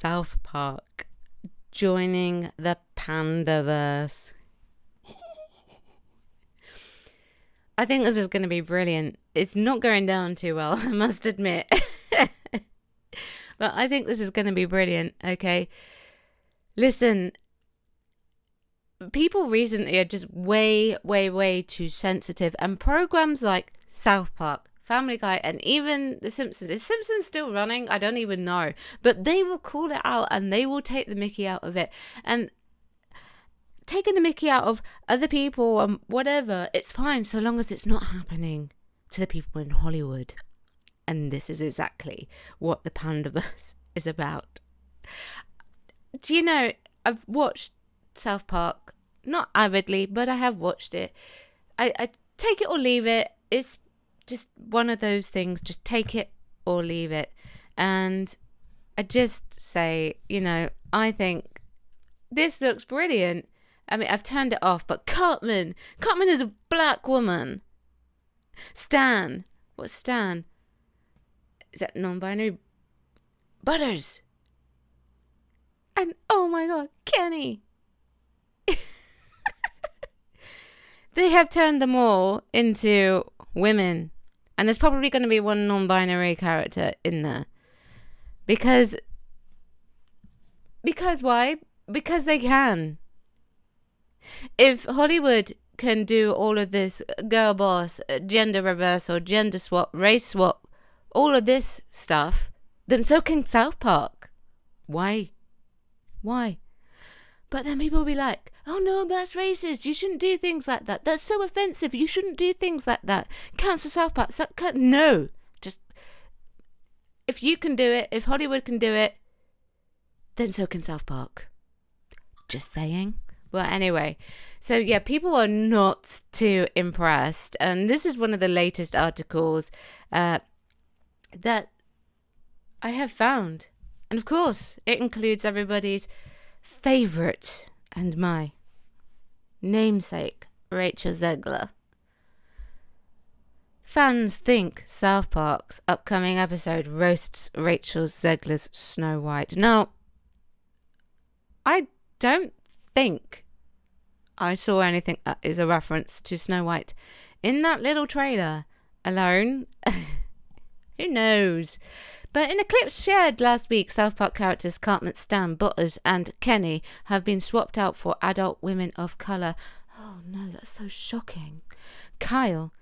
South Park joining the Pandaverse. I think this is going to be brilliant. It's not going down too well, I must admit. But I think this is going to be brilliant, okay? Listen, people recently are just way, way, way too sensitive. And programs like South Park, Family Guy, and even The Simpsons. Is Simpsons still running? I don't even know. But they will call it out and they will take the mickey out of it. And taking the mickey out of other people and whatever, it's fine so long as it's not happening to the people in Hollywood. And this is exactly what the Pandaverse is about. Do you know, I've watched South Park, not avidly, but I have watched it. I take it or leave it. It's just one of those things, just take it or leave it. And I just say, I think this looks brilliant. I mean, I've turned it off, but Cartman is a black woman. Stan, what's Stan? Is that non-binary? Butters. And oh my god, Kenny. They have turned them all into women. And there's probably going to be one non-binary character in there. Because why? Because they can. If Hollywood can do all of this girl boss, gender reversal, gender swap, race swap, all of this stuff, then so can South Park. Why? But then people will be like, oh no, that's racist. You shouldn't do things like that. That's so offensive. You shouldn't do things like that. Cancel South Park. No. Just, if you can do it, if Hollywood can do it, then so can South Park. Just saying. Well, anyway, so yeah, people are not too impressed. And this is one of the latest articles that I have found. And of course, it includes everybody's favourite and my namesake, Rachel Zegler. Fans think South Park's upcoming episode roasts Rachel Zegler's Snow White. Now, I don't think I saw anything that is a reference to Snow White in that little trailer alone. Who knows? But in a clip shared last week, South Park characters Cartman, Stan, Butters and Kenny have been swapped out for adult women of colour. Oh no, that's so shocking. Kyle,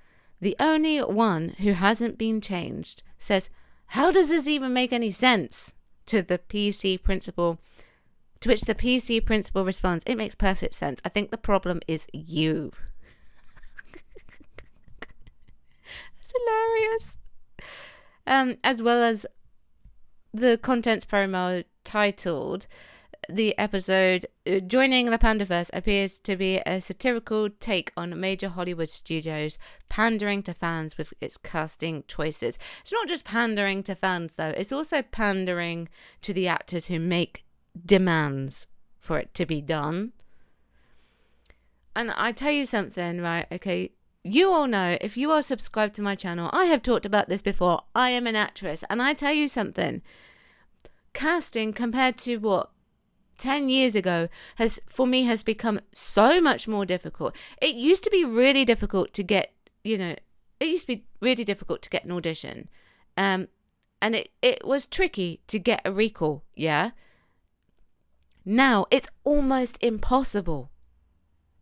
the only one who hasn't been changed, says, how does this even make any sense? To the PC principal. To which the PC principal responds, it makes perfect sense. I think the problem is you. That's hilarious. As well as the contents promo titled, the episode Joining the Pandaverse appears to be a satirical take on major Hollywood studios pandering to fans with its casting choices. It's not just pandering to fans, though. It's also pandering to the actors who make demands for it to be done. And I tell you something, right? Okay, you all know, if you are subscribed to my channel, I have talked about this before. I am an actress, and I tell you something. Casting compared to what 10 years ago has become so much more difficult. It used to be really difficult to get, an audition. And it was tricky to get a recall, yeah? Now it's almost impossible.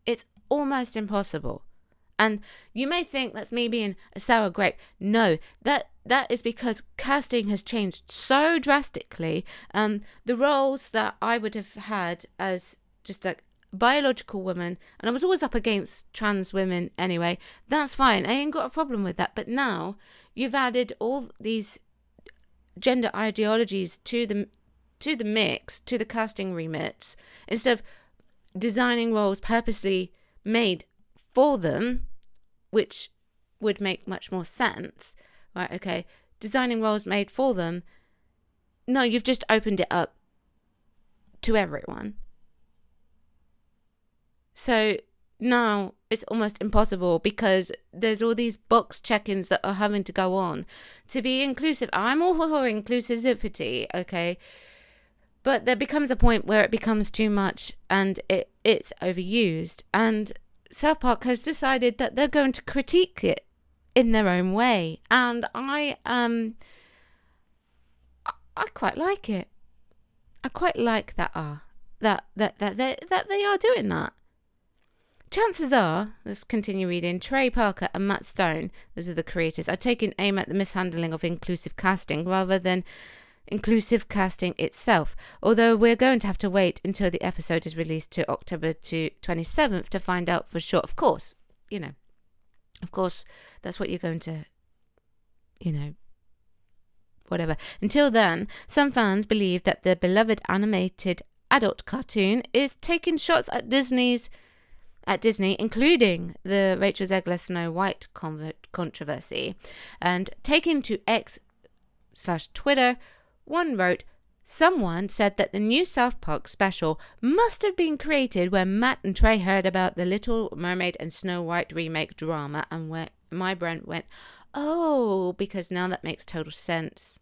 It's almost impossible. And you may think that's me being a sour grape. No, that is because casting has changed so drastically. The roles that I would have had as just a biological woman, and I was always up against trans women anyway, that's fine. I ain't got a problem with that. But now you've added all these gender ideologies to the mix, to the casting remits, instead of designing roles purposely made for them, which would make much more sense, right? Okay, designing roles made for them. No, you've just opened it up to everyone. So now it's almost impossible because there's all these box check-ins that are having to go on to be inclusive. I'm all for inclusivity, okay? But there becomes a point where it becomes too much and it's overused. And South Park has decided that they're going to critique it in their own way. And I quite like it. I quite like that they are doing that. Chances are, let's continue reading, Trey Parker and Matt Stone, those are the creators, are taking aim at the mishandling of inclusive casting rather than inclusive casting itself. Although we're going to have to wait until the episode is released to October 27th to find out for sure. Of course, that's what you're going to, whatever. Until then, some fans believe that the beloved animated adult cartoon is taking shots at Disney, including the Rachel Zegler Snow White controversy. And taking to X/Twitter, one wrote, "Someone said that the new South Park special must have been created when Matt and Trey heard about the Little Mermaid and Snow White remake drama, and where my brain went, oh, because now that makes total sense."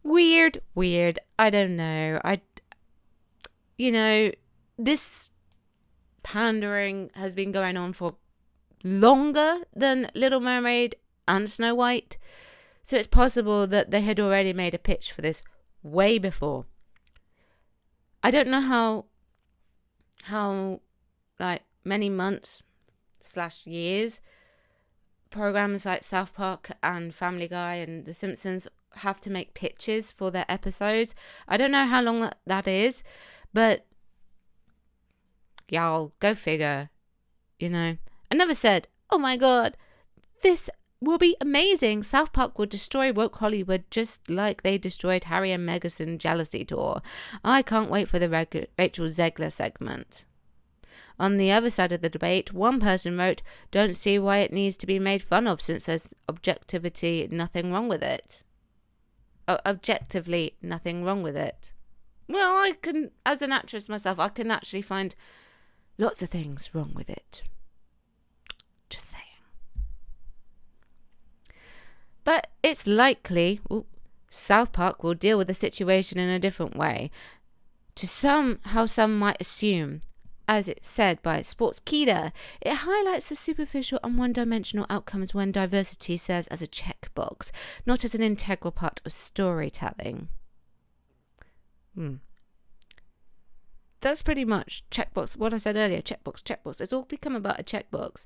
Weird. I don't know. This pandering has been going on for longer than Little Mermaid and Snow White. So it's possible that they had already made a pitch for this way before. I don't know how like many months / years programs like South Park and Family Guy and The Simpsons have to make pitches for their episodes. I don't know how long that is, but y'all go figure. I never said, oh my god, this will be amazing. South Park will destroy woke Hollywood just like they destroyed Harry and Meghan jealousy tour. I can't wait for the Rachel Zegler segment. On the other side of the debate, one person wrote, "Don't see why it needs to be made fun of since there's objectively nothing wrong with it." Objectively nothing wrong with it. Well, I can, as an actress myself, I can actually find lots of things wrong with it. Just saying. But it's likely South Park will deal with the situation in a different way. How some might assume. As it's said by Sportskeeda, it highlights the superficial and one-dimensional outcomes when diversity serves as a checkbox, not as an integral part of storytelling. That's pretty much checkbox. What I said earlier, checkbox. It's all become about a checkbox.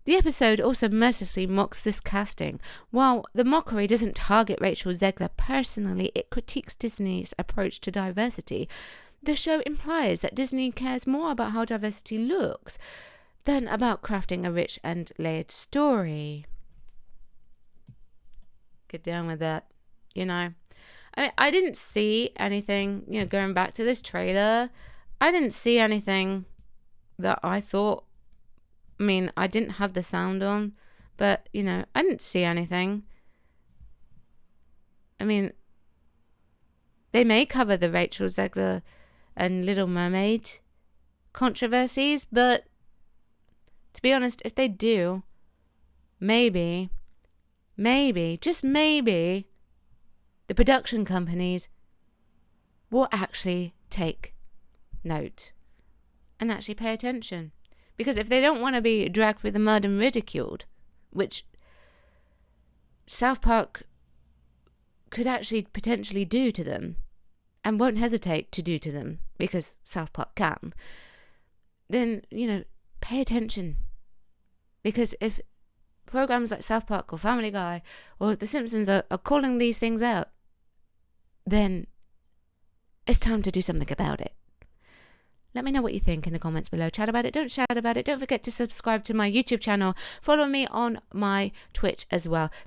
The episode also mercilessly mocks this casting. While the mockery doesn't target Rachel Zegler personally, it critiques Disney's approach to diversity. The show implies that Disney cares more about how diversity looks than about crafting a rich and layered story. Get down with that, I didn't see anything, going back to this trailer, I didn't see anything that I thought, I didn't have the sound on, but, I didn't see anything. They may cover the Rachel Zegler and Little Mermaid controversies, but to be honest, if they do, maybe, just maybe, the production companies will actually take note and actually pay attention. Because if they don't want to be dragged through the mud and ridiculed, which South Park could actually potentially do to them, and won't hesitate to do to them, because South Park can, then, pay attention. Because if programs like South Park or Family Guy or The Simpsons are calling these things out, then it's time to do something about it. Let me know what you think in the comments below. Chat about it. Don't shout about it. Don't forget to subscribe to my YouTube channel. Follow me on my Twitch as well.